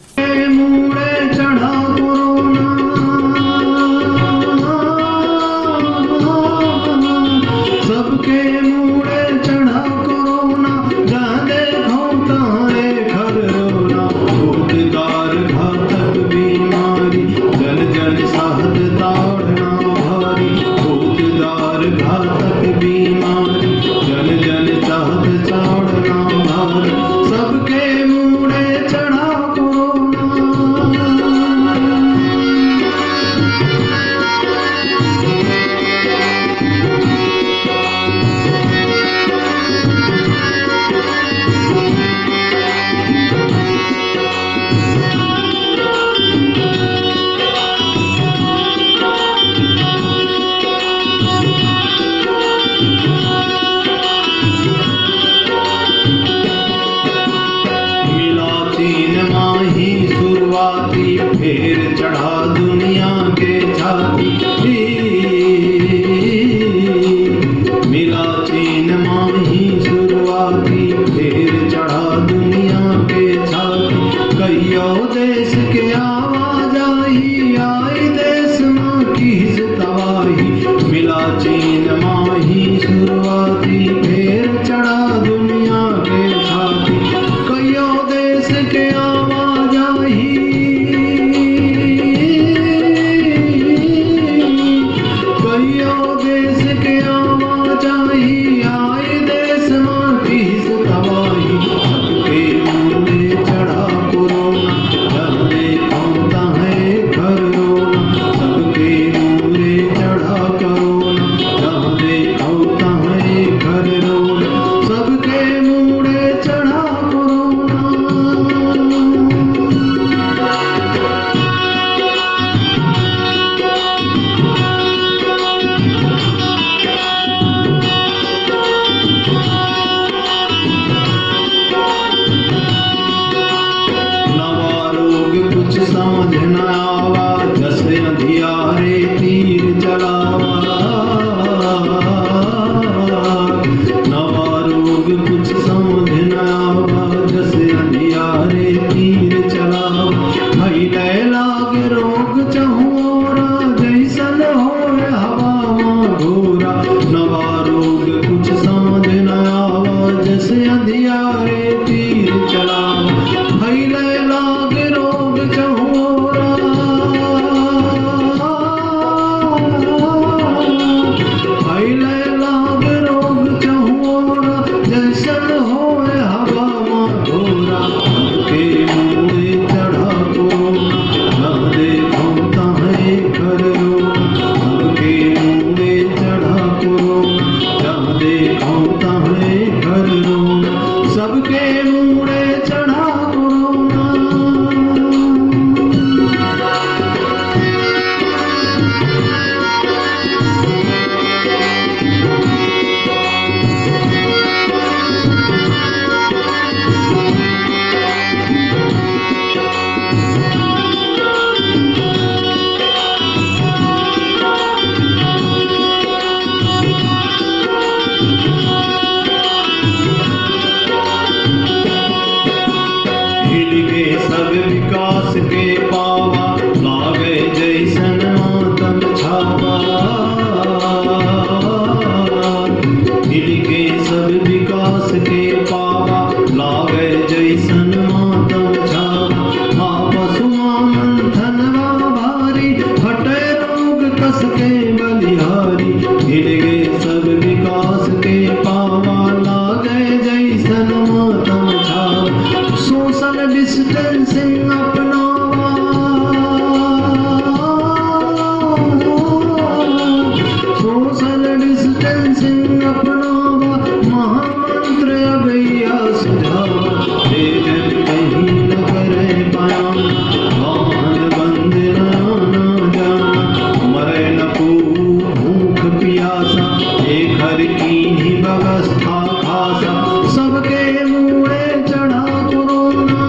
सबके मुड़े चढ़ा कोरोना, जहाँ देखो तारे घर रोना, भूतदार घातक बीमारी, जन जन शहद दौड़ना भारी, भूतदार घातक बीमारी, जन जन शहद दौड़ना भारी, सबके मुड़े चढ़ा कोरोना। फिर चढ़ा दुनिया के छाती, मिला 3 माही शुरुआती, फिर चढ़ा दुनिया के छाती, कईयों देश के आवाज आई देश माँ की तबाही, मिला 3 माही शुरुआती, फिर चढ़ा दुनिया के छाती, कईयों देश के आवाज आई, देश के आवाज आई देश माँ की तबाही, सबके मुँह चढ़ा कोरोना, जब देखता है घर रोना, सबके मुँह चढ़ा कोरोना, जब अंधियारे तीर चलावा नवा रोग कुछ समझ न आवा जस अंधियारे तीर चलावा भइले लाग रोग चहोरा जैसन होए हवा घोरा नवा रोग कुछ समझ न आवा जस अंधियारे तीर चलावा भइले लाग रोग चहोरा भइले लाग रोग चहोरा जैसन होए हवा घोरा के मुँहे चढ़ा कोरोना न देखो ताहे करो के मुँहे चढ़ा कोरोना न देखो ताहे करो सबके मुँहे चढ़ा कोरोना हिल के सब विकास के पावा लागे जैसन मातम छावा हिल के सब विकास के पावा लागे जैसन मातम छावा पशुआ मंथनवा भारी हटे रोग कस के बलिहारी हिल के सब विकास के पावा लागे जैसन मातम छावा सोशल डिस्टेंसिंग अपनावा सोशल डिस्टेंसिंग अपनावा महामंत्र अभैया सुझावा लेकिन कहीं न करे पाया वाहन बंद न आना जाना मरे न भूख प्यासा एक हर की ही व्यवस्था खासा सबके मुँहे चढ़ा कोरोना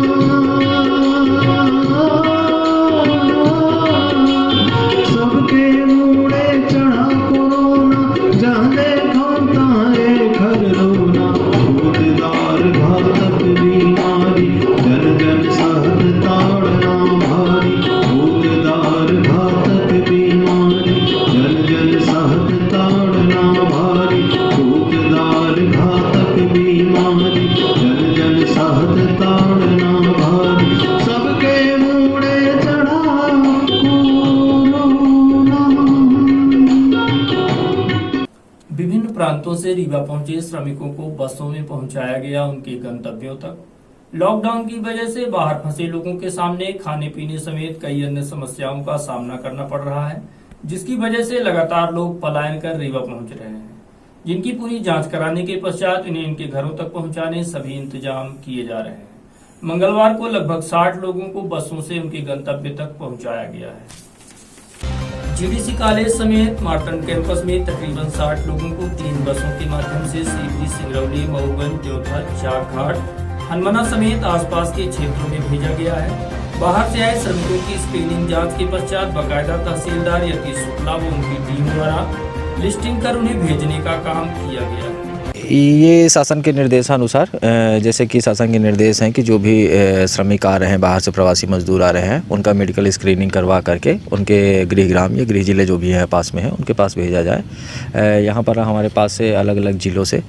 सबके मुँहे चढ़ा कोरोना जहाँ देखो तारे घर रोना भूतदार घातक बीमारी जन जन सहत ताड़ना भारी भूतदार घातक बीमारी जन जन सहत ताड़ना भारी भूतदार घातक बीमारी जन जन सहत ताड़ना भारी सबके मुँहे चढ़ा कोरोना। विभिन्न प्रांतों से रीवा पहुंचे श्रमिकों को बसों में पहुंचाया गया उनके गंतव्यों तक। लॉकडाउन की वजह से बाहर फंसे लोगों के सामने खाने पीने समेत कई अन्य समस्याओं का सामना करना पड़ रहा है, जिसकी वजह से लगातार लोग पलायन कर रीवा पहुंच रहे हैं, जिनकी पूरी जांच कराने के पश्चात इन्हें इनके घरों तक पहुंचाने सभी इंतजाम किए जा रहे हैं। मंगलवार को लगभग 60 लोगों को बसों से उनके गंतव्य तक पहुंचाया गया है। जीडीसी कॉलेज समेत मार्टन कैंपस में तकरीबन 60 लोगों को 3 बसों के माध्यम से सीधी, सिंगरौली, मऊगंज, देवधर, चाकघाट, हनुमाना समेत आसपास के क्षेत्रों में भेजा गया है। बाहर से आए श्रमिकों की स्क्रीनिंग जांच के पश्चात बाकायदा तहसीलदार यतीश शुक्ला व उनकी टीम द्वारा लिस्टिंग कर उन्हें भेजने का काम किया गया है। ये शासन के निर्देशानुसार जैसे कि शासन के निर्देश हैं कि जो भी श्रमिक आ रहे हैं, बाहर से प्रवासी मजदूर आ रहे हैं, उनका मेडिकल स्क्रीनिंग करवा करके उनके गृहग्राम या गृह जिले जो भी हैं पास में हैं उनके पास भेजा जाए। यहाँ पर हमारे पास से अलग अलग जिलों से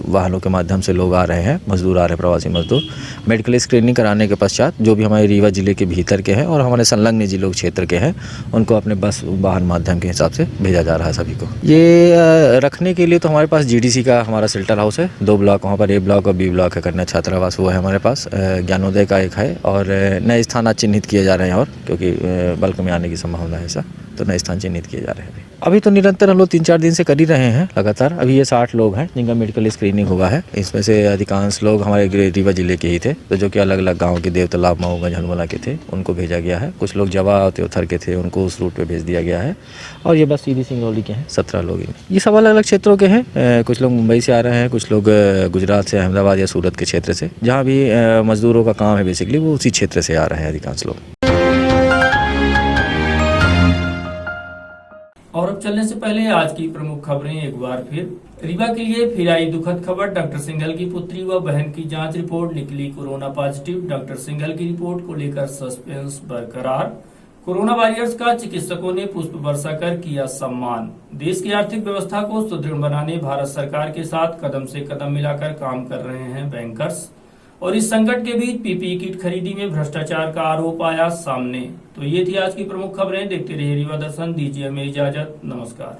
वाहनों के माध्यम से लोग आ रहे हैं, मजदूर आ रहे हैं, प्रवासी मजदूर। मेडिकल स्क्रीनिंग कराने के पश्चात जो भी हमारे रीवा जिले के भीतर के हैं और हमारे संलग्न जिलों क्षेत्र के हैं उनको अपने बस वाहन माध्यम के हिसाब से भेजा जा रहा है सभी को। ये रखने के लिए तो हमारे पास जीडीसी का हमारा शेल्टर हाउस है, 2 ब्लॉक वहाँ पर, ए ब्लॉक और बी ब्लॉक है, कन्या छात्रावास वो है हमारे पास, ज्ञानोदय का एक है और नए स्थान आज चिन्हित किए जा रहे हैं और क्योंकि बल्क में आने की संभावना है ऐसा, तो नए स्थान चिन्हित किए जा रहे हैं। अभी तो निरंतर हम लोग 3-4 दिन से कर ही रहे हैं लगातार। अभी ये 60 लोग हैं जिनका मेडिकल स्क्रीनिंग हुआ है। इसमें से अधिकांश लोग हमारे रीवा जिले के ही थे, तो जो कि अलग अलग गाँव के देवतालाब, मऊगंज, हनुमाना के थे, उनको भेजा गया है। कुछ लोग जवा और त्योथर के थे, उनको उस रूट पर भेज दिया गया है। और ये बस सीधी सिंगरौली के हैं 17 लोग। ये सब अलग अलग क्षेत्रों के हैं। कुछ लोग मुंबई से आ रहे हैं, कुछ लोग गुजरात से, अहमदाबाद या सूरत के क्षेत्र से, जहाँ भी मजदूरों का काम है बेसिकली वो उसी क्षेत्र से आ रहे हैं अधिकांश लोग। और अब चलने से पहले आज की प्रमुख खबरें एक बार फिर। रीवा के लिए फिर आई दुखद खबर। डॉक्टर सिंघल की पुत्री व बहन की जांच रिपोर्ट निकली कोरोना पॉजिटिव। डॉक्टर सिंघल की रिपोर्ट को लेकर सस्पेंस बरकरार। कोरोना वॉरियर्स का चिकित्सकों ने पुष्प वर्षा कर किया सम्मान। देश की आर्थिक व्यवस्था को सुदृढ़ बनाने भारत सरकार के साथ कदम से कदम मिलाकर काम कर रहे हैं बैंकर्स। और इस संकट के बीच पीपीई किट खरीदी में भ्रष्टाचार का आरोप आया सामने। तो ये थी आज की प्रमुख खबरें। देखते रहिए रीवा दर्शन। दीजिए हमें इजाजत। नमस्कार।